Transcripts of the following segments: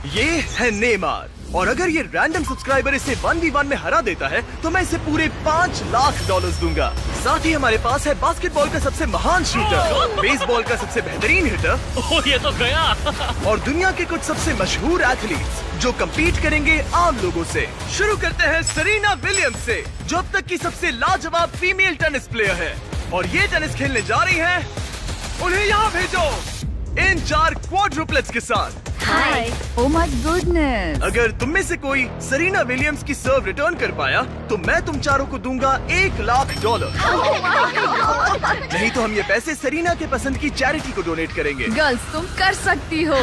ये है नेमार, और अगर ये रैंडम सब्सक्राइबर इसे 1v1 में हरा देता है तो मैं इसे पूरे $5 लाख दूंगा। साथ ही हमारे पास है बास्केटबॉल का सबसे महान शूटर, बेसबॉल का सबसे बेहतरीन हिटर, ये तो गया। और दुनिया के कुछ सबसे मशहूर एथलीट्स जो कम्पीट करेंगे आम लोगों से। शुरू करते हैं सेरेना विलियम्स से, जो अब तक की सबसे लाजवाब फीमेल टेनिस प्लेयर है, और ये टेनिस खेलने जा रही है। उन्हें यहाँ भेजो इन 4 क्वाड्रुपलेट्स के साथ। हाय। Oh my goodness. अगर तुम में से कोई सेरेना विलियम्स की सर्व रिटर्न कर पाया तो मैं तुम चारों को दूंगा $1 लाख। नहीं तो हम ये पैसे सेरेना के पसंद की चैरिटी को डोनेट करेंगे। गर्ल्स तुम कर सकती हो।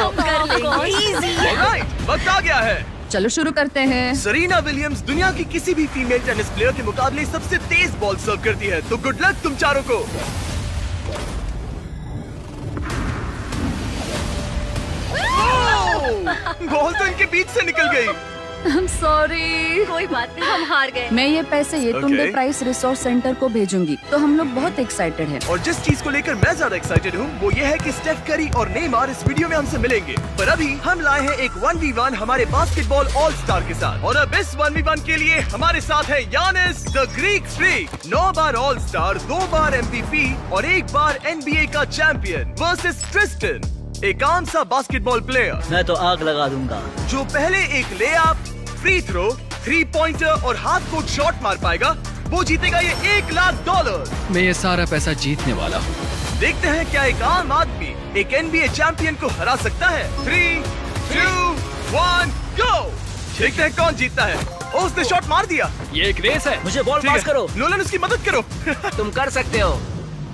ऑलराइट, वक्त आ गया है। चलो शुरू करते हैं। सेरेना विलियम्स दुनिया की किसी भी फीमेल टेनिस प्लेयर के मुकाबले सबसे तेज बॉल सर्व करती है, तो गुड लक तुम चारों को। बॉल तो इनके बीच से निकल गई। I'm sorry। कोई बात नहीं, हम हार गए। मैं ये पैसे ये तुम Okay. प्राइस रिसोर्स सेंटर को भेजूंगी। तो हम लोग बहुत एक्साइटेड हैं। और जिस चीज को लेकर मैं ज्यादा एक्साइटेड हूँ वो ये है कि स्टेफ करी और नेमार इस वीडियो में हमसे मिलेंगे। पर अभी हम लाए हैं एक 1v1 हमारे बास्केटबॉल ऑल स्टार के साथ, और अब इस 1v1 के लिए हमारे साथ है Yannis the Greek freak, 9 bar all star, 2 bar MVP और 1 बार NBA का चैंपियन, वर्सेस ट्रिस्टन, एक आम सा बास्केटबॉल प्लेयर मैं तो आग लगा दूंगा। जो पहले एक लेअप, फ्री थ्रो, 3 पॉइंटर और हाफ कोर्ट शॉट मार पाएगा, वो जीतेगा ये $1 लाख। मैं ये सारा पैसा जीतने वाला हूँ। देखते हैं क्या एक आम आदमी एक NBA चैंपियन को हरा सकता है। 3, 2, 1, गो। देखते हैं कौन जीतता है। ओ, उसने शॉट मार दिया। ये एक रेस है। मुझे बॉल ठीक पास है, करो। नोलन उसकी मदद करो। तुम कर सकते हो।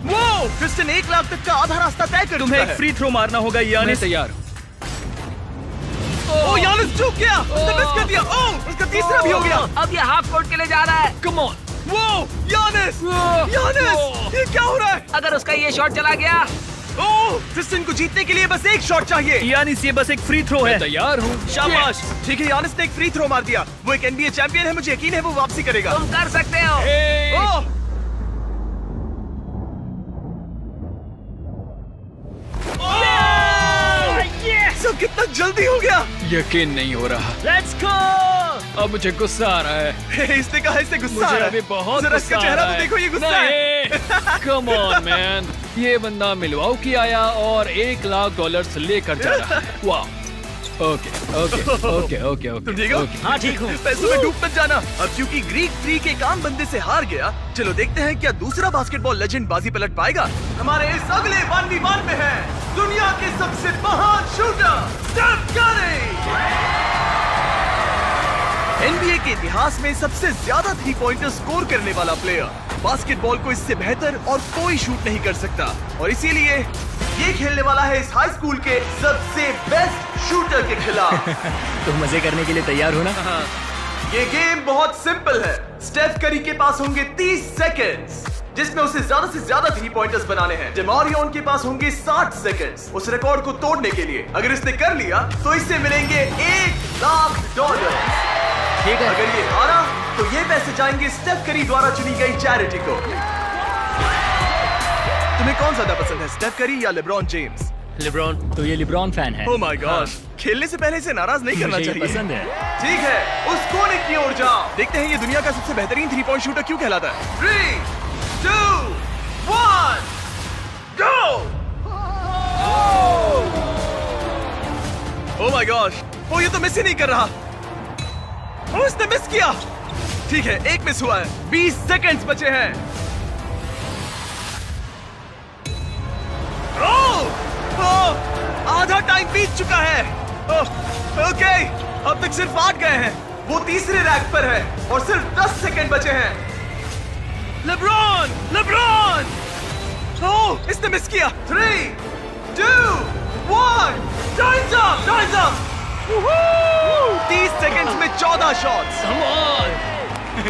वो क्रिस्टन $1 लाख तक का आधा रास्ता तय कर तुम्हें चुका एक है। फ्री थ्रो मारना होगा मैं यानिस। तैयार हूँ। ओ, यानिस चूक गया। उसने मिस कर दिया। ओ, उसका तीसरा भी हो गया। अब ये हाफ कोर्ट के लिए जा रहा है। Come on. वो यानिस, यानिस, ये क्या हो रहा है? अगर उसका ये शॉट चला गया। ओ, क्रिस्टन को जीतने के लिए बस एक शॉट चाहिए। यानिस, ये बस एक फ्री थ्रो है। तैयार हूँ। शाबाश। ठीक है, यानिस ने एक फ्री थ्रो मार दिया। वो एक NBA चैंपियन है, मुझे यकीन है वो वापसी करेगा। तुम कर सकते हो। ओह! सब कितना जल्दी हो गया। यकीन नहीं हो रहा। Let's go. अब मुझे गुस्सा आ रहा है। इसने कहा इससे गुस्सा आ मुझे रहा है। अभी बहुत जरा गुस्सा इसका आ चेहरा रहा तो है। देखो, ये गुस्सा है। Come on man. ये बंदा मिलवाउकी आया और $1 लाख लेकर जा रहा है। वाह। Okay okay okay okay okay. तुम ठीक हो? हाँ ठीक हूँ। पैसों में डूब मत जाना। अब क्योंकि ग्रीक फ्रीक एक आम बंदे से हार गया, चलो देखते हैं क्या दूसरा बास्केटबॉल लेजेंड बाजी पलट पाएगा। हमारे इस अगले 1v1 में है दुनिया के सबसे महान शूटर स्टेफ करी। NBA के इतिहास में सबसे ज्यादा 3 पॉइंटर स्कोर करने वाला प्लेयर। बास्केटबॉल को इससे बेहतर और कोई शूट नहीं कर सकता, और इसीलिए ये खेलने वाला है इस हाई स्कूल के सबसे बेस्ट शूटर के खिलाफ। तुम मजे करने के लिए तैयार हो ना? ये गेम बहुत सिंपल है। स्टेफ करी के पास होंगे 30 सेकंड्स, जिसमें उसे ज्यादा से ज्यादा 3 पॉइंटर्स बनाने हैं। डेमारियन के पास होंगे 60 सेकंड्स उस रिकॉर्ड को तोड़ने के लिए। अगर इसने कर लिया तो इससे मिलेंगे $1 लाख। ठीक है। अगर ये हारा तो ये पैसे जाएंगे स्टेफ करी द्वारा चुनी गई चैरिटी को। तुम्हें कौन ज्यादा पसंद है, स्टेफ करी या लेब्रॉन जेम्स? लिब्रॉन। तो ये लिब्रॉन फैन है। ओह माय गॉड, खेलने से पहले इसे नाराज नहीं करना मुझे ये चाहिए। पसंद है। ठीक है, उस कोने की ओर जाओ। देखते हैं ये दुनिया का सबसे बेहतरीन 3 पॉइंट शूटर क्यों कहलाता है। 3, 2, 1, गो। ओह माय गॉश, ओ ये तो मिस ही नहीं कर रहा। ओ, इसने मिस किया। ठीक है, एक मिस हुआ है। 20 सेकंड्स बचे हैं। आधा टाइम बीत चुका है। ओके, अब तक सिर्फ 8 गए हैं। वो तीसरे रैक पर है और सिर्फ 10 सेकंड बचे हैं। LeBron, LeBron! ओह, इसने मिस किया। 3, 2, 1, times up, times up. 30 seconds में 14 shots. Come on.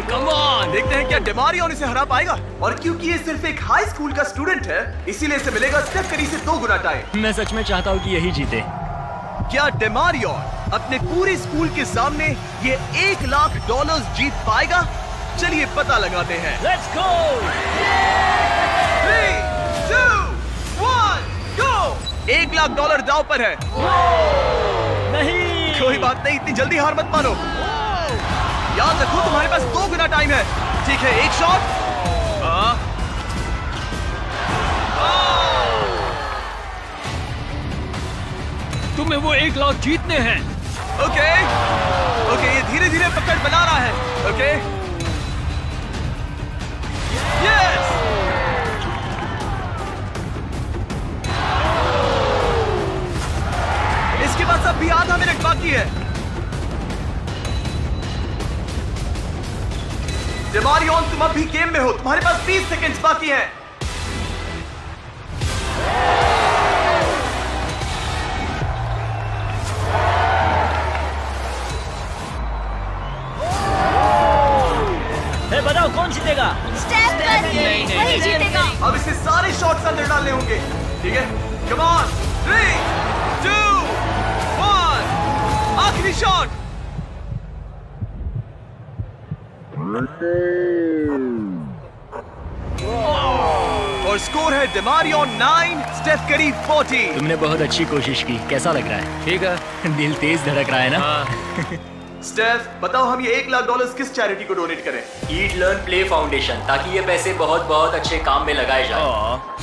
Come on. देखते हैं क्या डेमारियन इसे हरा पाएगा। और क्योंकि ये सिर्फ एक हाई स्कूल का स्टूडेंट है, इसीलिए इसे मिलेगा स्टेफ करी से 2 गुना टाइम। मैं सच में चाहता हूँ कि यही जीते। क्या डेमारियन अपने पूरे स्कूल के सामने ये $1 लाख जीत पाएगा? चलिए पता लगाते हैं। Let's go. 3, 2, 1, गो। $1 लाख दांव पर है। नहीं। कोई बात नहीं, इतनी जल्दी हार मत मानो। याद रखो तुम्हारे पास 2 गुना टाइम है। ठीक है, एक शॉट। तुम्हें वो 1 लाख जीतने हैं। ओके, ये धीरे धीरे पकड़ बना रहा है। Okay, yes. इसके पास अब भी आधा मिनट बाकी है। डेमारियन, तुम अब भी गेम में हो, तुम्हारे पास 20 सेकंड्स बाकी हैं। बताओ कौन जीतेगा? वही जीतेगा। अब इसे सारे शॉट्स अंदर डालने होंगे। ठीक है, कम ऑन, 3, 2, 1, आखिरी शॉट। और स्कोर है डेमारियन 9, स्टेफ करी 40। तुमने बहुत अच्छी कोशिश की। कैसा लग रहा है? ठीक है। दिल तेज धड़क रहा है ना? स्टेफ, बताओ हम ये $1 लाख किस चैरिटी को डोनेट करें? ईट लर्न प्ले फाउंडेशन, ताकि ये पैसे बहुत बहुत अच्छे काम में लगाए जाए।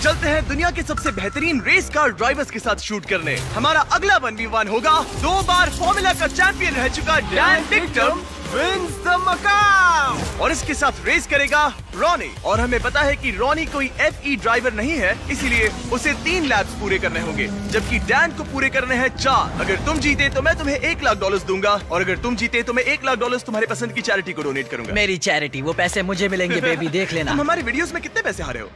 चलते हैं दुनिया के सबसे बेहतरीन रेस कार ड्राइवर्स के साथ शूट करने। हमारा अगला 1v1 होगा 2 बार फॉर्मूला का चैंपियन रह चुका डैन विक्टम wins the मकाम, और इसके साथ रेस करेगा रॉनी। और हमें पता है कि रॉनी कोई FE ड्राइवर नहीं है, इसीलिए उसे 3 लैप्स पूरे करने होंगे, जबकि डैन को पूरे करने हैं 4। अगर तुम जीते तो मैं तुम्हें $1 लाख दूंगा, और अगर तुम जीते तो मैं $1 लाख तुम्हारे पसंद की चैरिटी को डोनेट करूंगा। मेरी चैरिटी, वो पैसे मुझे मिलेंगे बेबी, देख लेना। तुम हमारी वीडियोस में कितने पैसे हारे हो?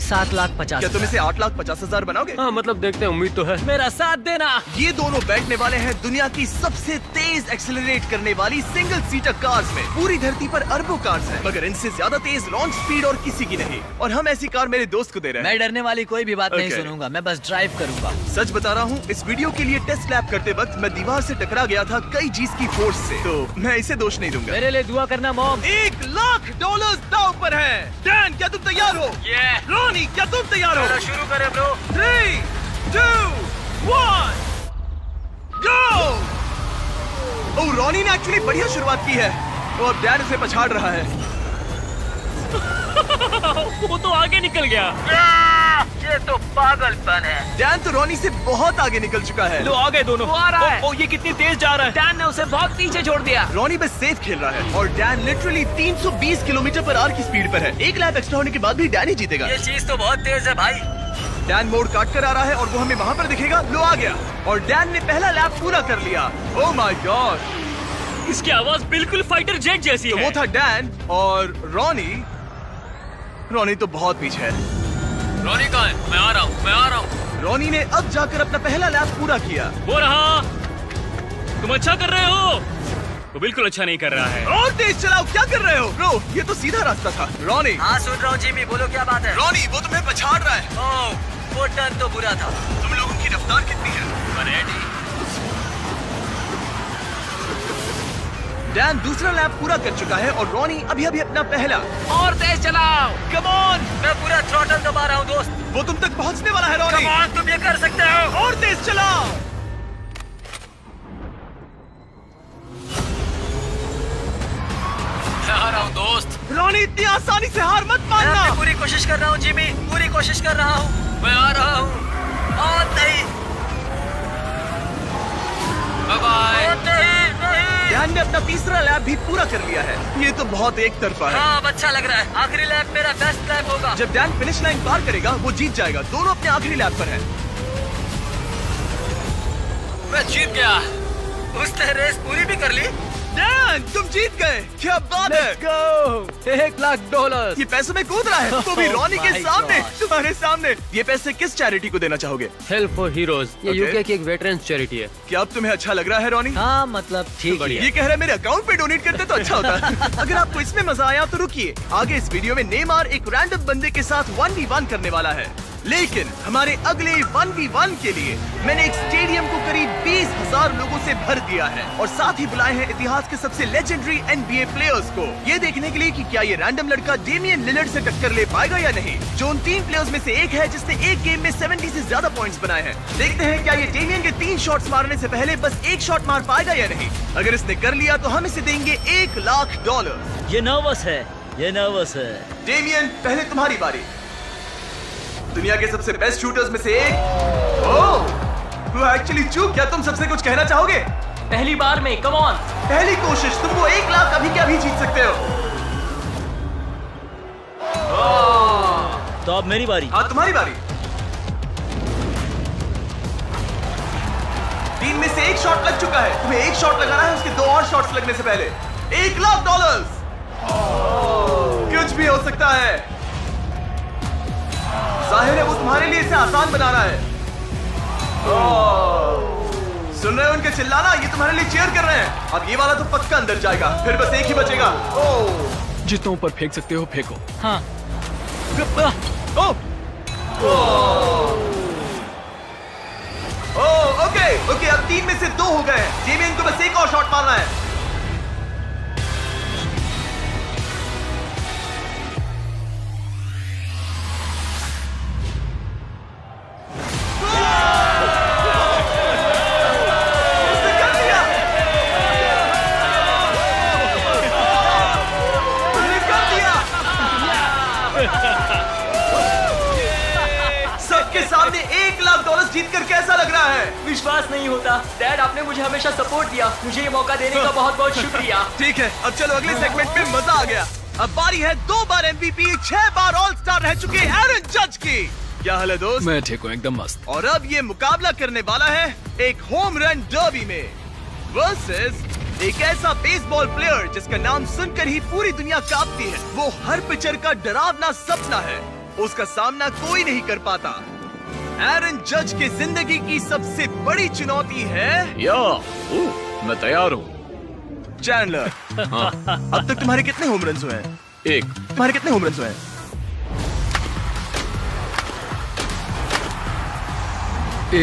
7,50,000। क्या तुम इसे 8,50,000 बनाओगे? हाँ, मतलब देखते हैं, उम्मीद तो है। मेरा साथ देना। ये दोनों बैठने वाले हैं दुनिया की सबसे तेज एक्सेलरेट करने वाली सिंगल सीटर कार्स में। पूरी धरती पर अरबों कार्स हैं, मगर इनसे ज्यादा तेज लॉन्च स्पीड और किसी की नहीं। और हम ऐसी कार मेरे दोस्त को दे रहे हैं। मैं डरने वाली कोई भी बात नहीं Okay. सुनूंगा, मैं बस ड्राइव करूंगा। सच बता रहा हूँ, इस वीडियो के लिए टेस्ट लैब करते वक्त मैं दीवार से टकरा गया था कई चीज की फोर्स से, तो मैं इसे दोष नहीं दूंगा। मेरे लिए दुआ करना मॉम। $1 लाख दांव पर है। डैन, क्या तुम तैयार हो? रॉनी, क्या तुम तैयार हो? शुरू करें ब्रो। 3, 2, 1, गो! ओह, रॉनी ने एक्चुअली बढ़िया शुरुआत की है, तो अब डैन उसे पछाड़ रहा है। वो तो आगे निकल गया। ये तो पागलपन है। डैन तो रॉनी से बहुत आगे निकल चुका है। लो आ गए दोनों। वो आ रहा है। ओ, ये कितनी तेज जा रहा है। डैन ने उसे बहुत पीछे छोड़ दिया। रॉनी बस सेफ खेल रहा है, और Dan literally 320 kilometre per hour की स्पीड पर है। 1 लैप एक्स्ट्रा होने के बाद भी डैन ही जीतेगा। ये चीज तो बहुत तेज है भाई। डैन मोड़ काट कर आ रहा है, और वो हमें वहाँ पर दिखेगा। लो, आ गया, और डैन ने पहला लैप पूरा कर लिया। ओह माय गॉड, इसकी आवाज बिल्कुल फाइटर जेट जैसी तो है। वो था डैन, और रॉनी तो बहुत पीछे है। रॉनी कहाँ है? मैं आ रहा हूँ। रॉनी ने अब जाकर अपना पहला लैप पूरा किया। वो रहा। तुम अच्छा कर रहे हो। वो बिल्कुल अच्छा नहीं कर रहा है। और तेज चलाओ, क्या कर रहे हो? ब्रो, ये तो सीधा रास्ता था। रॉनी, हाँ सुन रहा हूँ जिमी, बोलो क्या बात है? रॉनी, वो तुम्हें पछाड़ रहा है। ओह, वो टर्न तो बुरा था। तुम लोगों की रफ्तार कितनी है? डैन दूसरा लैप पूरा कर चुका है, और रॉनी अभी अपना पहला। और तेज चलाओ। कम ऑन, मैं पूरा थ्रॉटल दबा रहा हूँ दोस्त। वो तुम तक पहुंचने वाला है रॉनी। Come on, तुम ये कर सकते हो। और तेज चलाओ। मैं आ रहा हूँ दोस्त। रॉनी, इतनी आसानी से हार मत मानना। मैं पूरी कोशिश कर रहा हूँ जिमी, पूरी कोशिश कर रहा हूँ। मैं आ रहा हूँ। और नहीं, बाय। और नहीं। डैन ने अपना तीसरा लैप भी पूरा कर लिया है। ये तो बहुत एक तरफा है। हाँ, अब अच्छा लग रहा है। आखिरी लैप मेरा बेस्ट लैप होगा। जब डैन फिनिश लाइन पार करेगा, वो जीत जाएगा। दोनों अपने आखिरी लैप पर हैं। मैं जीत गया। उसने रेस पूरी भी कर ली। डैन, तुम जीत गए। क्या बात है। $1 लाख। ये पैसों में कूद रहा है, तो भी रॉनी के my सामने, God. तुम्हारे सामने। ये पैसे किस चैरिटी को देना चाहोगे? हेल्प फॉर हीरोज, ये Okay. यूके की एक वेटरन्स चैरिटी है। क्या अब तुम्हें अच्छा लग रहा है रॉनी? हाँ मतलब ठीक है। ये कह रहा है मेरे अकाउंट पे डोनेट करते तो अच्छा होता। अगर आपको इसमें मजा आया तो रुकिए, आगे इस वीडियो में नेमार एक रैंडम बंदे के साथ 1v1 करने वाला है। लेकिन हमारे अगले 1v1 के लिए मैंने एक स्टेडियम को करीब 20,000 लोगों से भर दिया है और साथ ही बुलाए हैं इतिहास के सबसे लेजेंडरी NBA प्लेयर्स को, ये देखने के लिए कि क्या ये रैंडम लड़का डेमियन लिलर्ड से टक्कर ले पाएगा या नहीं, जो उन 3 प्लेयर्स में से एक है जिसने एक गेम में 70 से ज्यादा पॉइंट्स बनाए हैं। देखते हैं क्या ये डेमियन के 3 शॉट्स मारने से पहले बस एक शॉट मार पाएगा या नहीं। अगर इसने कर लिया तो हम इसे देंगे $1,00,000। ये नर्वस है, ये नर्वस है। डेमियन, पहले तुम्हारी बारी। दुनिया के सबसे बेस्ट शूटर्स में से एक। ओह, एक्चुअली चूक, क्या तुम सबसे कुछ कहना चाहोगे? पहली बार में, कम ऑन। पहली कोशिश, तुमको 1,00,000 अभी क्या भी जीत सकते हो। तो अब मेरी बारी। हाँ, तुम्हारी बारी। 3 में से एक शॉट लग चुका है, तुम्हें एक शॉट लगाना है उसके 2 और शॉट्स लगने से पहले। $1,00,000। कुछ भी हो सकता है। जाहिर है वो तुम्हारे लिए इसे आसान बना रहा है। सुन रहे हो उनके चिल्लाना? ये तुम्हारे लिए चीयर कर रहे हैं। अब ये वाला तो पक्का अंदर जाएगा, फिर बस एक ही बचेगा। जितना ऊपर फेंक सकते हो फेंको। हाँ। ओके, अब 3 में से 2 हो गए हैं। डेमियन को बस एक और शॉट मारना है। जीत कर कैसा लग रहा है? विश्वास नहीं होता। डैड, आपने मुझे हमेशा सपोर्ट दिया, मुझे ये मौका देने का बहुत बहुत शुक्रिया। ठीक है, अब चलो अगले सेगमेंट में मजा आ गया। अब बारी है 2 बार MVP, 6 बार ऑल स्टार रह चुके एरन जज की। क्या हाल है दोस्त? मैं ठीक हूँ, एकदम मस्त। और अब ये मुकाबला करने वाला है एक होम रन डर्बी में वर्सेस एक ऐसा बेसबॉल प्लेयर जिसका नाम सुनकर ही पूरी दुनिया कांपती है। वो हर पिचर का डरावना सपना है, उसका सामना कोई नहीं कर पाता। एरन जज के जिंदगी की सबसे बड़ी चुनौती है मैं तैयार हूँ। चैंडलर। हाँ। अब तक तुम्हारे कितने होम रन्स हुए हैं? 1। तुम्हारे कितने होम रन्स हुए हैं?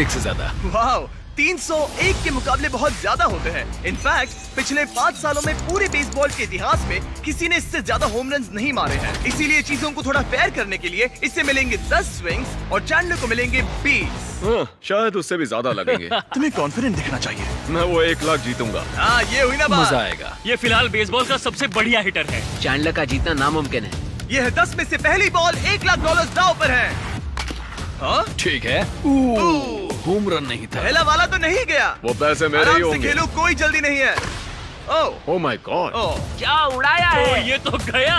1 से ज्यादा। वाह, 301 के मुकाबले बहुत ज्यादा होते हैं। इनफैक्ट पिछले 5 सालों में पूरे बेसबॉल के इतिहास में किसी ने इससे ज्यादा होम रन्स नहीं मारे हैं। इसीलिए चीजों को थोड़ा फेयर करने के लिए इससे मिलेंगे 10 स्विंग्स और चैंडलर को मिलेंगे 20। शायद उससे भी ज्यादा लगेंगे। तुम्हें कॉन्फिडेंट दिखना चाहिए। मैं वो 1,00,000 जीतूंगा। हाँ, ये हुई ना बात। मजा आएगा। ये फिलहाल बेसबॉल का सबसे बढ़िया हिटर है। चैंडलर का जीतना नामुमकिन है। ये है 10 में से पहली बॉल, $1,00,000 दांव पर है। हाँ? ठीक है। होम रन नहीं था। पहला वाला तो नहीं गया। वो पैसे मेरे ही आराम से होंगे। खेलो, कोई जल्दी नहीं है। Oh my God. क्या उड़ाया है? ये तो गया।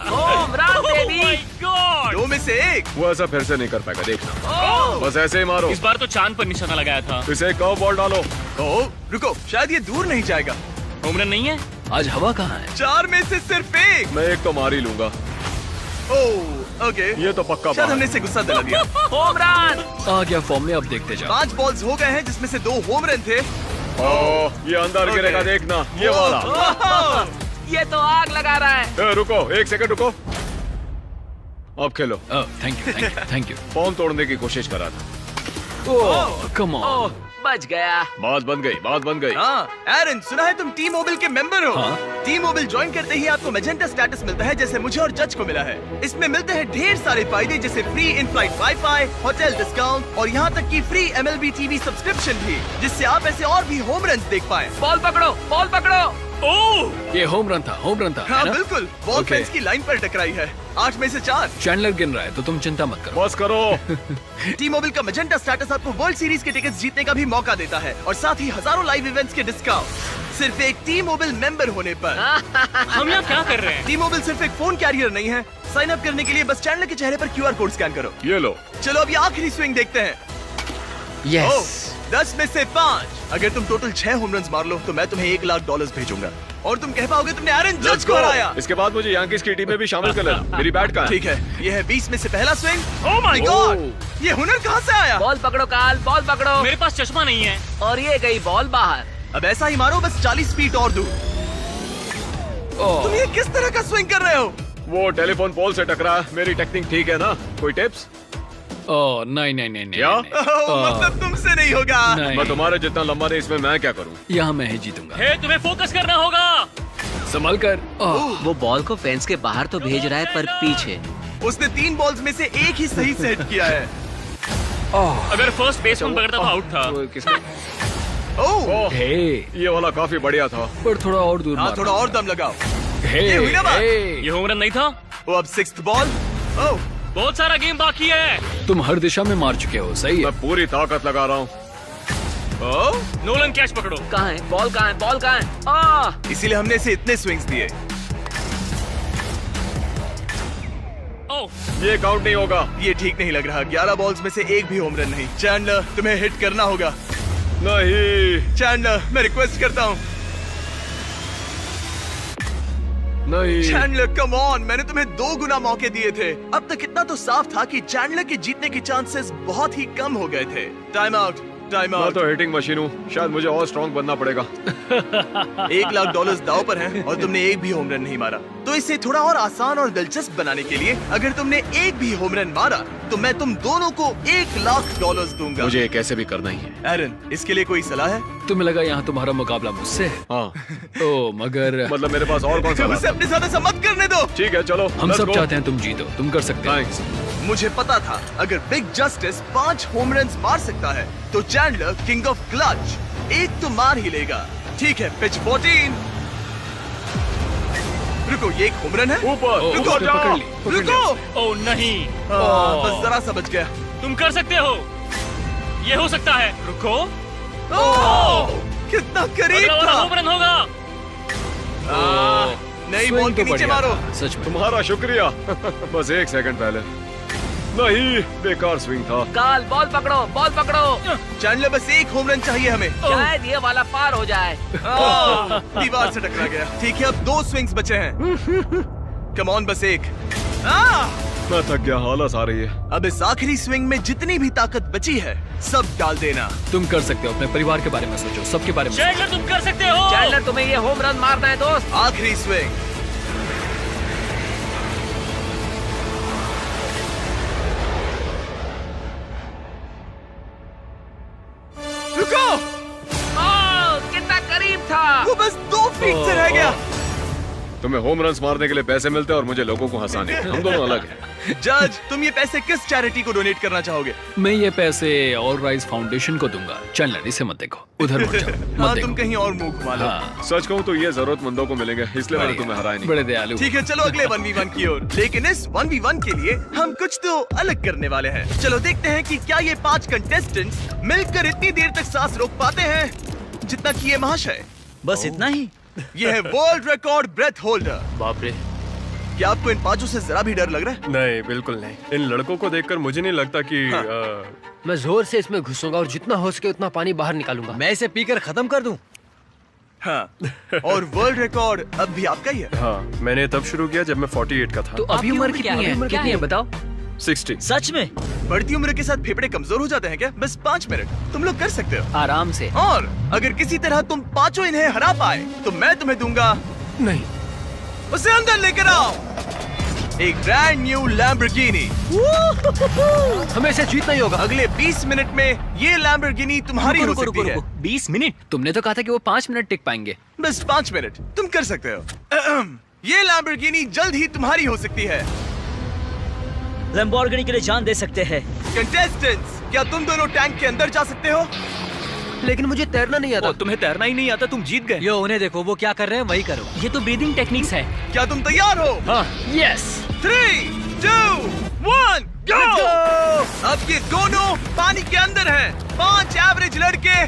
Home run baby. My God. 2 में से 1। वो ऐसा फिर से नहीं कर पाएगा, देखना। बस ऐसे ही मारो। इस बार तो चांद पर निशाना लगाया था। इसे कर्व बॉल डालो। ओह, रुको, शायद ये दूर नहीं जाएगा। होम रन नहीं है। आज हवा कहाँ है? 4 में से सिर्फ 1। मैं 1 तो मार ही लूंगा। ओह, ओके। ये तो पक्का शायद बात हमने है। इसे गुस्सा दिला दिया। Home run. आ गया फॉर्म में, अब देखते जाओ। 5 बॉल्स हो गए हैं जिसमें से 2 होम रन थे। ओह, ये अंदर Okay. गिरेगा, देखना। ये वाला। ओह, ये तो आग लगा रहा है। रुको, 1 सेकंड रुको। अब खेलो। Thank you, thank you, thank you. Form तोड़ने की कोशिश करा था। ओह, कम ओह, ऑन। बच गया। बात बन गई, बात बन गई। हाँ, एरन, सुना है तुम टी मोबाइल के मेंबर हो। हाँ। टी मोबाइल ज्वाइन करते ही आपको मैजेंटा स्टेटस मिलता है, जैसे मुझे और जज को मिला है। इसमें मिलते हैं ढेर सारे फायदे, जैसे free in flight wifi, hotel discount और यहाँ तक कि फ्री MLB TV सब्सक्रिप्शन भी, जिससे आप ऐसे और भी होम रन देख पाए। बॉल पकड़ो, बॉल पकड़ो। ओह, ये होम रन था, होम रन था। हाँ, है ना? बिल्कुल। Ball Okay. फेंस की लाइन पर टकराई है। 8 में से 4। चैंडलर गिन रहा है, तो तुम चिंता मत करो। बस करो। टी मोबाइल का मैजेंटा स्टेटस आपको वर्ल्ड सीरीज के टिकट्स जीतने का भी मौका देता है और साथ ही हजारों लाइव इवेंट्स के डिस्काउंट सिर्फ एक टी मोबाइल मेंबर होने पर। हम यहाँ क्या कर रहे हैं? टी मोबाइल सिर्फ एक फोन कैरियर नहीं है। साइन अप करने के लिए बस चैनल के चेहरे पर QR कोड स्कैन करो। ये लो। चलो अब ये आखिरी स्विंग देखते हैं। यस। 10 में से 5। अगर तुम टोटल 6 होम रन मार लो तो मैं तुम्हें $1,00,000 भेजूंगा और तुम कह पाओगे तुमने एरन जज को हराया। इसके बाद मुझे यांकीज की टीम में भी शामिल कर लेना। मेरी बैट का। ठीक है, ये है 20 में से पहला स्विंग। ओह माय गॉड, ये हुनर कहाँ से आया? बॉल पकड़ो काल, बॉल पकड़ो। मेरे पास चश्मा नहीं है। और ये गई बॉल बाहर। अब ऐसा ही मारो, बस 40 फीट और दूर। तुम ये किस तरह का स्विंग कर रहे हो? वो टेलीफोन पोल से टकरा। मेरी टेक्निक ठीक है ना? कोई टिप्स? ओह नहीं नहीं नहीं नहीं क्या? नहीं। मतलब तुमसे नहीं होगा। नहीं। मैं तुम्हारे जितना लंबा नहीं, इसमें मैं क्या करूं? यहाँ मैं ही जीतूंगा। हे, तुम्हें फोकस करना होगा। संभल कर। वो बॉल को फेंस के बाहर तो भेज रहा है पर पीछे। उसने 3 बॉल्स में से एक ही सही से हिट किया है। अगर फर्स्ट बेसमैन पकड़ता तो आउट था। वो किसने? ओह, हे, ये वाला काफी बढ़िया था। पर थोड़ा और दूर हाँ मारना। थोड़ा और दम लगाओ। हे, ये हुई ना बात? हे, ये होम रन नहीं था। वो अब 6th बॉल। ओह, बहुत सारा गेम बाकी है। तुम हर दिशा में मार चुके हो, सही है। मैं पूरी ताकत लगा रहा हूँ। ओह, नोलन कैच पकड़ो। कहाँ है बॉल? कहाँ है बॉल? कहाँ है? इसीलिए हमने इसे इतने स्विंग्स दिए। ओह, ये काउंट नहीं होगा। ये ठीक नहीं लग रहा। 11 बॉल्स में से एक भी होम रन नहीं। चैंडलर, तुम्हें हिट करना होगा। नहीं चैंडलर, मैं रिक्वेस्ट करता हूँ। नहीं। चैंडलर कम ऑन, मैंने तुम्हें 2 गुना मौके दिए थे। अब तक इतना तो साफ था कि चैंडलर के जीतने के चांसेस बहुत ही कम हो गए थे। टाइम आउट, टाइम मैं आउट। तो हिटिंग मशीन हूँ, शायद मुझे और स्ट्रॉन्ग बनना पड़ेगा। $1 लाख दाव पर हैं और तुमने एक भी होम रन नहीं मारा। तो इसे थोड़ा और आसान और दिलचस्प बनाने के लिए अगर तुमने एक भी होम रन मारा तो मैं तुम दोनों को $1 लाख दूंगा। मुझे ये कैसे भी करना ही है। एरन, इसके लिए कोई सलाह है? तुम्हें लगा यहाँ तुम्हारा मुकाबला मुझसे है? हाँ, ओ मगर मतलब मेरे पास और कौन सा उसे अपने साथ ऐसा मत करने दो। ठीक है चलो, हम let's सब go। चाहते हैं तुम जीतो, तुम कर सकते हो। थैंक्स। मुझे पता था अगर बिग जस्टिस 5 होम रन मार सकता है तो चैंडलर किंग ऑफ क्लच एक तो मार ही लेगा। ठीक है, पिच 14। रुको, ये एक होम रन है? ऊपर रुको, ऊपर जाओ। पकड़ ली। रुको। ओह नहीं। बस जरा सा बच गया। तुम कर सकते हो। ये हो सकता है। रुको। कितना करीब अगला वाला था। होम रन होगा। नई स्विंग बॉल के तो नीचे बढ़िया मारो। था, सच में। तुम्हारा शुक्रिया। बस 1 सेकंड पहले। नहीं, बेकार स्विंग था। काल, बॉल पकड़ो, बॉल पकड़ो। चैंडलर, बस एक होम रन चाहिए हमें। शायद ये वाला पार हो जाए। दीवार से टकरा गया। ठीक है, अब 2 स्विंग्स बचे हैं। कम ऑन, बस एक। मैं थक गया, आलस आ रही है। अब इस आखिरी स्विंग में जितनी भी ताकत बची है सब डाल देना। तुम कर सकते हो, अपने परिवार के बारे में सोचो, सबके बारे में चैंडलर तुम कर सकते हो। चैंडलर, तुम्हें ये होम रन मारना है दोस्त। आखिरी स्विंग। रुको, कितना करीब था। वो बस 2 फीट से रह गया। तुम्हें होम रन्स मारने के लिए पैसे मिलते हैं और मुझे लोगों को हंसाने। हम दोनों अलग हैं। जज, तुम ये पैसे किस चैरिटी को डोनेट करना चाहोगे? मैं ये पैसे ऑल राइज फाउंडेशन को दूंगा। चैंडलर, इसे मत देखो, उधर मुड़ जाओ, मत हाँ, देखो। तुम कहीं और मुंह घुमा लो। हाँ, सच कहूँ तो ये जरूरतमंदों को मिलेंगे, इसलिए मैंने तुम्हें हराया नहीं। बड़े दयालु। ठीक है, चलो अगले 1v1 की ओर। लेकिन इस 1v1 के लिए हम कुछ तो अलग करने वाले हैं। चलो देखते हैं कि क्या ये 5 कंटेस्टेंट्स मिलकर इतनी देर तक सांस रोक पाते हैं जितना कि ये महाशय। बस इतना ही? ये है वर्ल्ड रिकॉर्ड ब्रेथ होल्डर। बाप रे। क्या आपको इन 5 से जरा भी डर लग रहा है? नहीं, बिल्कुल नहीं। इन लड़कों को देखकर मुझे नहीं लगता कि मैं जोर से इसमें घुसूंगा और जितना हो सके उतना पानी बाहर निकालूंगा। मैं इसे पीकर खत्म कर दूं। हाँ, और वर्ल्ड रिकॉर्ड अब भी आपका ही है। हाँ, मैंने तब शुरू किया जब मैं 48 का था। तो अभी उम्र कितनी है? क्या है बताओ? 60। सच में? बढ़ती उम्र के साथ फेफड़े कमजोर हो जाते हैं क्या? बस 5 मिनट तुम लोग कर सकते हो। आराम से। और अगर किसी तरह तुम 5 इन्हें हरा पाए तो मैं तुम्हें दूंगा। नहीं, उसे अंदर लेकर आओ। एक ब्रांड न्यू लैम्बोर्गिनी। हमें इसे जीतना ही होगा। अगले 20 मिनट में ये लैम्बोर्गिनी तुम्हारी हो सकती है। 20 मिनट? तुमने तो कहा था कि वो 5 मिनट टिक पाएंगे। बस 5 मिनट तुम कर सकते हो। ये लैम्बोर्गिनी जल्द ही तुम्हारी हो सकती है। लैम्बोर्गिनी के लिए जान दे सकते हैं। कंटेस्टेंट्स, क्या तुम दोनों टैंक के अंदर जा सकते हो? लेकिन मुझे तैरना नहीं आता। तुम्हें तैरना ही नहीं आता, तुम जीत गए। यो, उन्हें देखो, वो क्या कर रहे हैं वही करो। ये तो ब्रीदिंग टेक्निक्स है। क्या तुम तैयार हो? हाँ, यस। 3, 2, 1, गो! अब ये दोनों पानी के अंदर हैं। 5 एवरेज लड़के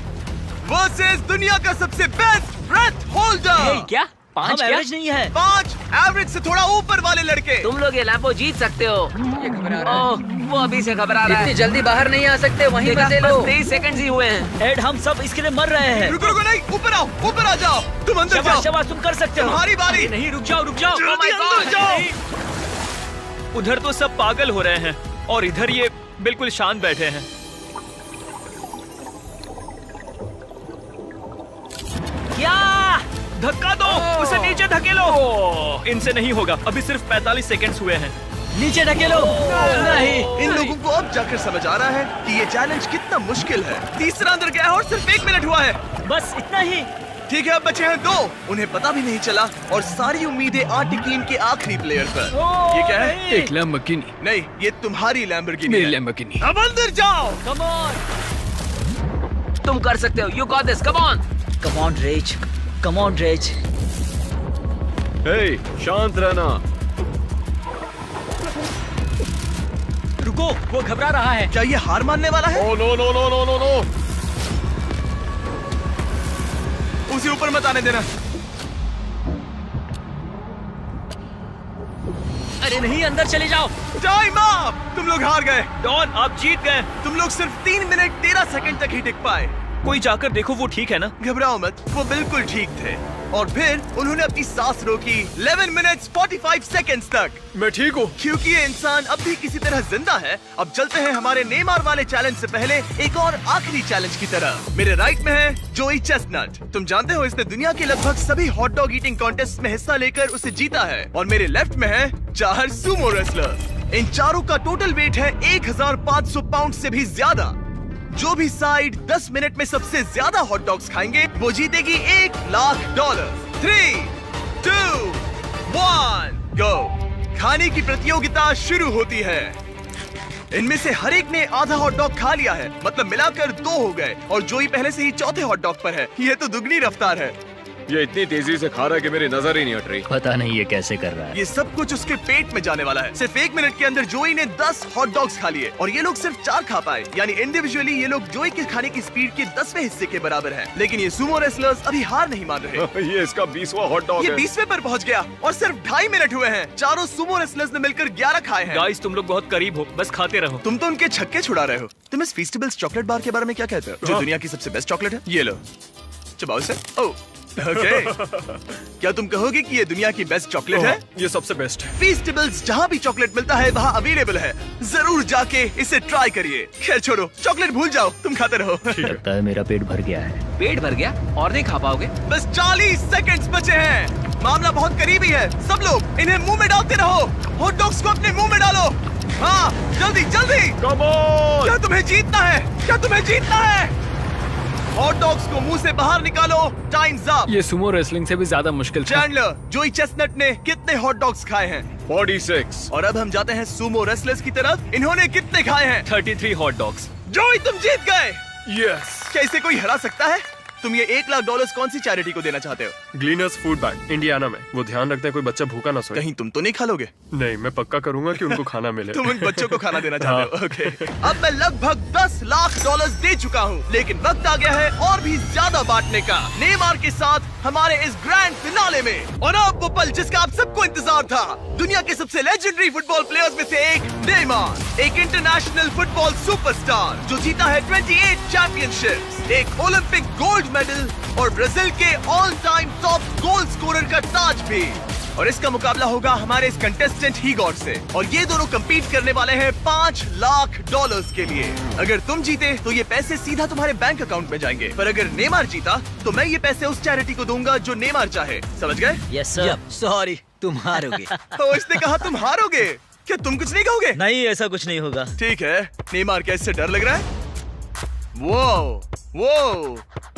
वर्सेस दुनिया का सबसे बेस्ट ब्रेथ होल्डर। क्या 5 हम क्या? एवरेज नहीं है। 5 एवरेज से थोड़ा ऊपर वाले लड़के। तुम लोग ये लैम्बो जीत सकते हो। ये घबरा रहा है। ओह, वो अभी से घबरा रहा इतनी है। जल्दी बाहर नहीं आ सकते, वहीं देखा, बचे बस लो। 23 सेकंड्स ही हुए हैं। एड, हम सब इसके लिए मर रहे हैं। रुको रुको, नहीं, ऊपर आओ, ऊपर आ जाओ। तुम अंदर शाबाश, जाओ, शाबाश, तुम कर सकते हो। तुम्हारी बारी। नहीं, रुक जाओ, रुक जाओ। जल्दी Oh my अंदर God, जाओ। नहीं। उधर तो सब पागल हो रहे हैं और इधर ये बिल्कुल शांत बैठे हैं। क्या? धक्का दो, उसे नीचे धकेलो। इनसे नहीं होगा, अभी सिर्फ 45 सेकंड्स हुए हैं। नीचे ढकेलो। नहीं, इन लोगों को अब जाकर समझ आ रहा है कि ये चैलेंज कितना मुश्किल है। तीसरा अंदर गया है और सिर्फ 1 मिनट हुआ है। बस इतना ही। ठीक है, अब बचे हैं 2। उन्हें पता भी नहीं चला और सारी उम्मीदें आ टिकी इनके आखिरी प्लेयर पर। ये क्या है? एक लैम्बोर्गिनी। नहीं, ये तुम्हारी लैम्बोर्गिनी मेरी है। लैम्बोर्गिनी। अब अंदर जाओ। कम ऑन, तुम कर सकते हो। You got this, come on. Come on Rage, come on Rage. Hey, शांत रहना। रुको, वो घबरा रहा है। क्या ये हार मानने वाला है? Oh no no no no no no. उसे ऊपर मत आने देना। अरे नहीं, अंदर चले जाओ। Time up! तुम लोग हार गए। डॉन, आप जीत गए। तुम लोग सिर्फ 3 मिनट 13 सेकंड तक ही टिक पाए। कोई जाकर देखो, वो ठीक है ना? घबराओ मत, वो बिल्कुल ठीक थे। और फिर उन्होंने अपनी सांस रोकी 11 मिनट्स 45 सेकंड्स तक। मैं ठीक हूँ। क्योंकि ये इंसान अब भी किसी तरह जिंदा है। अब चलते हैं हमारे नेमार वाले चैलेंज से पहले एक और आखिरी चैलेंज की तरफ। मेरे राइट में है जोई चेस्टनट। तुम जानते हो इसने दुनिया के लगभग सभी हॉट डॉग ईटिंग कॉन्टेस्ट में हिस्सा लेकर उसे जीता है। और मेरे लेफ्ट में है 4 सुमो रेसलर। इन चारों का टोटल वेट है 1500 पाउंड से भी ज्यादा। जो भी साइड 10 मिनट में सबसे ज्यादा हॉट डॉग्स खाएंगे वो जीतेगी $1,00,000। 3, 2, 1, गो। खाने की प्रतियोगिता शुरू होती है। इनमें से हर एक ने आधा हॉट डॉग खा लिया है, मतलब मिलाकर 2 हो गए। और जोई पहले से ही चौथे हॉट डॉग पर है। ये तो दुगनी रफ्तार है। ये इतनी तेजी से खा रहा है कि मेरी नजर ही नहीं हट रही। पता नहीं ये कैसे कर रहा है। ये सब कुछ उसके पेट में जाने वाला है। सिर्फ 1 मिनट के अंदर जोई ने 10 हॉट डॉग्स खा लिए और ये लोग सिर्फ 4 खा पाए। यानी इंडिविजुअली ये लोग जोई के खाने की स्पीड के 10वें हिस्से के बराबर हैं। लेकिन ये सुमो रेसलर्स अभी हार नहीं मान रहे। ये इसका 20वां हॉट डॉग ये है। 20वें पर पहुंच गया और सिर्फ 2.5 मिनट हुए हैं। चारों सुमो रेसलर्स ने मिलकर 11 खाए हैं। गाइस, तुम लोग बहुत करीब हो, बस खाते रहो। तुम तो उनके छक्के छुड़ा रहे हो। तुम इस फीस्टेबल्स चॉकलेट बार के बारे में क्या कहते हो, जो दुनिया की सबसे बेस्ट चॉकलेट है? ये लो, चबाओ इसे। ओह, ओके। क्या तुम कहोगे कि ये दुनिया की बेस्ट चॉकलेट है? ये सबसे बेस्ट है। फीस्टेबल्स जहाँ भी चॉकलेट मिलता है वहाँ अवेलेबल है। जरूर जाके इसे ट्राई करिए। खैर छोड़ो, चॉकलेट भूल जाओ, तुम खाते रहो। लगता है मेरा पेट भर गया है। पेट भर गया और नहीं खा पाओगे? बस 40 सेकंड्स बचे हैं। मामला बहुत करीबी है। सब लोग इन्हें मुंह में डालते रहो। हॉट डॉग्स को अपने मुंह में डालो। हाँ, जल्दी जल्दी। Come on. क्या तुम्हें जीतना है? क्या तुम्हें जीतना है? हॉट डॉग्स को मुंह से बाहर निकालो। Times up. ये सुमो रेसलिंग से भी ज्यादा मुश्किल था। चैंडलर, जोई चेस्टनट ने कितने हॉट डॉग्स खाए हैं? 46। और अब हम जाते हैं सुमो रेसलर्स की तरफ। इन्होंने कितने खाए हैं? 33 हॉट डॉग्स। जोई, तुम जीत गए। यस। क्या इसे कोई हरा सकता है? तुम ये $1,00,000 कौन सी चैरिटी को देना चाहते हो? ग्लीनर्स फूड बैंक, इंडियाना में। वो ध्यान रखते हैं कोई बच्चा भूखा ना सोए। कहीं तुम तो नहीं खा लोगे? नहीं, मैं पक्का करूंगा कि उनको खाना मिले। तुम उन बच्चों को खाना देना चाहते हो? ओके। अब मैं लगभग $10,00,000 दे चुका हूँ, लेकिन वक्त आ गया है और भी ज्यादा बांटने का। नेमार के साथ हमारे इस ग्रैंड फिनाले में। और अब वो पल जिसका आप सबको इंतजार था। दुनिया के सबसे लेजेंडरी फुटबॉल प्लेयर्स में से एक नेमार, एक इंटरनेशनल फुटबॉल सुपरस्टार जो जीता है 28 चैंपियनशिप्स, एक ओलंपिक गोल्ड मेडल और ब्राजील के all time top goal scorer का ताज भी। और इसका मुकाबला होगा हमारे इस कंटेस्टेंट हीगॉर से। और ये दोनों compete करने वाले हैं $5,00,000 के लिए। अगर तुम जीते तो ये पैसे सीधा तुम्हारे बैंक अकाउंट में जाएंगे, पर अगर नेमार जीता तो मैं ये पैसे उस चैरिटी को दूंगा जो नेमार चाहे। समझ गए? Yes sir. सॉरी, तुम हारोगे। तो इसने कहा तुम हारोगे। क्या तुम कुछ नहीं कहोगे? नहीं, ऐसा कुछ नहीं होगा। ठीक है। नेमार, क्या इससे डर लग रहा है? वो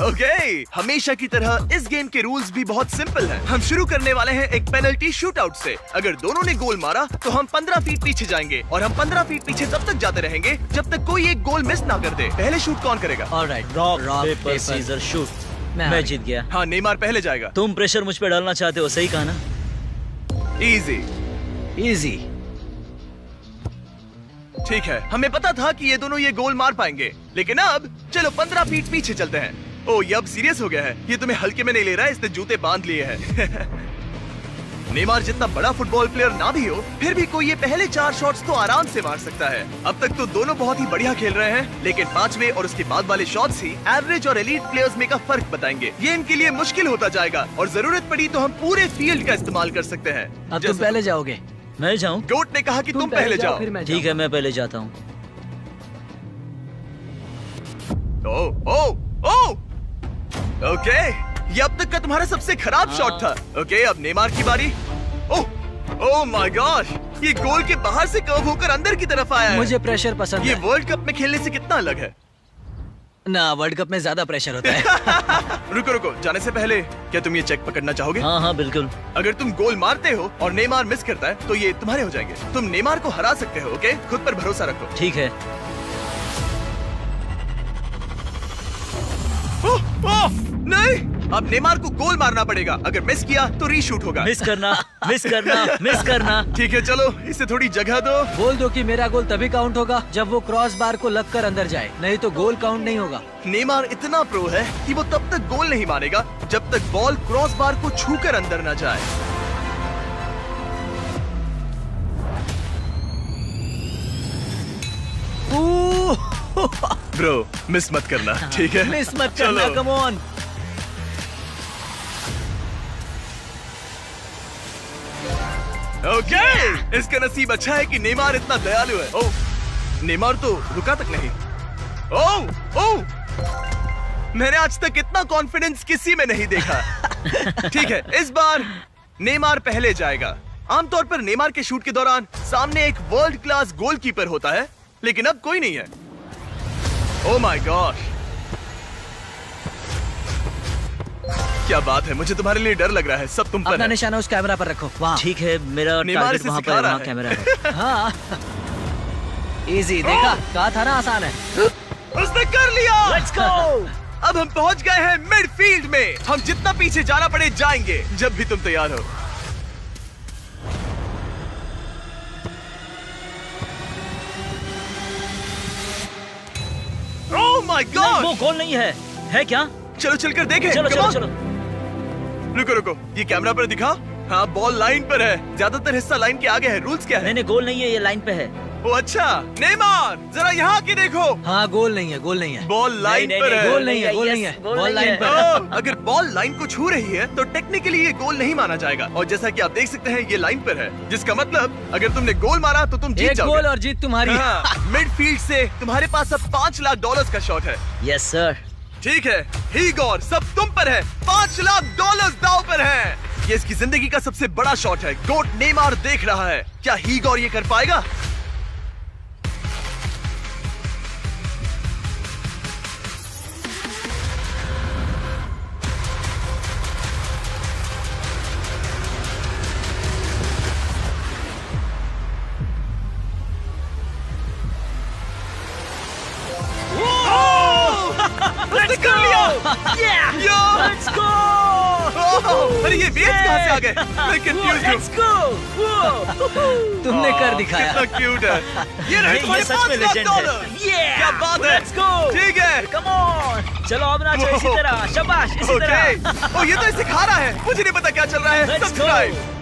ओके। हमेशा की तरह इस गेम के रूल्स भी बहुत सिंपल हैं। हम शुरू करने वाले हैं एक पेनल्टी शूटआउट से। अगर दोनों ने गोल मारा तो हम 15 फीट पीछे जाएंगे और हम 15 फीट पीछे तब तक जाते रहेंगे जब तक कोई एक गोल मिस ना कर दे। पहले शूट कौन करेगा? Alright, rock paper scissor shoot. मैं जीत गया। हाँ, नेमार पहले जाएगा। तुम प्रेशर मुझ पे डालना चाहते हो, सही कहा ना? Easy easy. ठीक है, हमें पता था कि ये दोनों ये गोल मार पाएंगे, लेकिन अब चलो 15 फीट पीछे चलते हैं। ओह, ये अब सीरियस हो गया है। ये तुम्हें हल्के में नहीं ले रहा है, इसने जूते बांध लिए हैं। नेमार जितना बड़ा फुटबॉल प्लेयर ना भी हो, फिर भी कोई ये पहले 4 शॉट्स तो आराम से मार सकता है। अब तक तो दोनों बहुत ही बढ़िया खेल रहे हैं, लेकिन 5वें और उसके बाद वाले शॉट्स ही एवरेज और एलीट प्लेयर्स में का फर्क बताएंगे। ये इनके लिए मुश्किल होता जाएगा और जरूरत पड़ी तो हम पूरे फील्ड का इस्तेमाल कर सकते हैं। अब तुम पहले जाओगे? मैं जाऊं? गोट ने कहा कि तुम पहले जाओ। ठीक है, मैं पहले जाता हूँ। ओके, ये अब तक का तुम्हारा सबसे खराब शॉट था। ओके, अब नेमार की बारी। ओह माय गॉड, ये गोल के बाहर से कर्व होकर अंदर की तरफ आया है। मुझे प्रेशर पसंद ये है। वर्ल्ड कप में खेलने से कितना अलग है? ना, वर्ल्ड कप में ज्यादा प्रेशर होता है। रुको रुको, जाने से पहले क्या तुम ये चेक पकड़ना चाहोगे? हाँ हाँ बिल्कुल। अगर तुम गोल मारते हो और नेमार मिस करता है तो ये तुम्हारे हो जाएंगे। तुम नेमार को हरा सकते हो, ओके? खुद पर भरोसा रखो। ठीक है। ओह, नहीं, अब नेमार को गोल मारना पड़ेगा। अगर मिस किया तो रीशूट होगा। मिस करना, मिस करना, मिस करना। ठीक है, चलो इसे थोड़ी जगह दो। बोल दो कि मेरा गोल तभी काउंट होगा जब वो क्रॉस बार को लगकर अंदर जाए, नहीं तो गोल काउंट नहीं होगा। नेमार इतना प्रो है कि वो तब तक गोल नहीं मारेगा जब तक बॉल क्रॉस बार को छूकर अंदर न जाए। ब्रो, मिस मत करना, ठीक है? मिस मत करना, कम ऑन। ओके, इसका नसीब अच्छा है कि नेमार इतना दयालु है। ओह, नेमार तो रुका तक नहीं। ओह ओह, मैंने आज तक इतना कॉन्फिडेंस किसी में नहीं देखा। ठीक है, इस बार नेमार पहले जाएगा। आमतौर पर नेमार के शूट के दौरान सामने एक वर्ल्ड क्लास गोलकीपर होता है, लेकिन अब कोई नहीं है। ओह माय गॉड, क्या बात है, मुझे तुम्हारे लिए डर लग रहा है। सब तुम पर अपना है। निशाना उस कैमरा पर रखो। वहाँ। ठीक है, मेरा नेमार टारगेट इसे वहाँ सिखा पर, रहा वहाँ है। कैमरा है। हाँ, इजी, देखा? कहा था ना आसान है। उसने कर लिया। Let's go! अब हम पहुंच गए हैं मिडफील्ड में। हम जितना पीछे जाना पड़े जाएंगे, जब भी तुम तैयार हो। ओह माय नहीं, गॉड, वो गोल नहीं है क्या? चलो चलकर देखें। चलो Come चलो on. चलो। रुको रुको, ये कैमरा पर दिखा। हाँ, बॉल लाइन पर है। ज्यादातर हिस्सा लाइन के आगे है। रूल्स क्या है? नहीं नहीं, गोल नहीं है, ये लाइन पे है। ओ अच्छा, नेमार जरा यहाँ की देखो। हाँ, गोल नहीं है, गोल नहीं है। बॉल लाइन पर है। गोल नहीं है, गोल नहीं है, बॉल लाइन पर है। ओह, अगर बॉल लाइन को छू रही है तो टेक्निकली ये गोल नहीं माना जाएगा। और जैसा कि आप देख सकते हैं, ये लाइन पर है, जिसका मतलब अगर तुमने गोल मारा तो तुम जीत एक जाओगे। गोल और जीत तुम्हारी। हाँ, मिडफील्ड से तुम्हारे पास अब $5 लाख का शॉट है। Yes sir. ठीक है, हीगोर, सब तुम पर है। $5 लाख दांव पर है। ये इसकी जिंदगी का सबसे बड़ा शॉट है। गोट नेमार देख रहा है। क्या हीगोर ये कर पाएगा? उसने कर लिया। यो! Let's go! ओह, अरे ये वेव्स कहाँ से आ गए? मैं confused हूँ। Let's go! तुमने कर दिखाया। कितना क्यूट है। ये रहे ये तुम्हारे सच में $5 लाख। legend है। Yeah! क्या बात है। Let's go! ठीक है। Come on! चलो अब नाचो इसी तरह, शाबाश, इसी तरह। ओके, ओ ये तो सिखा रहा है। मुझे नहीं पता क्या चल रहा है। Let's go! सब्सक्राइब।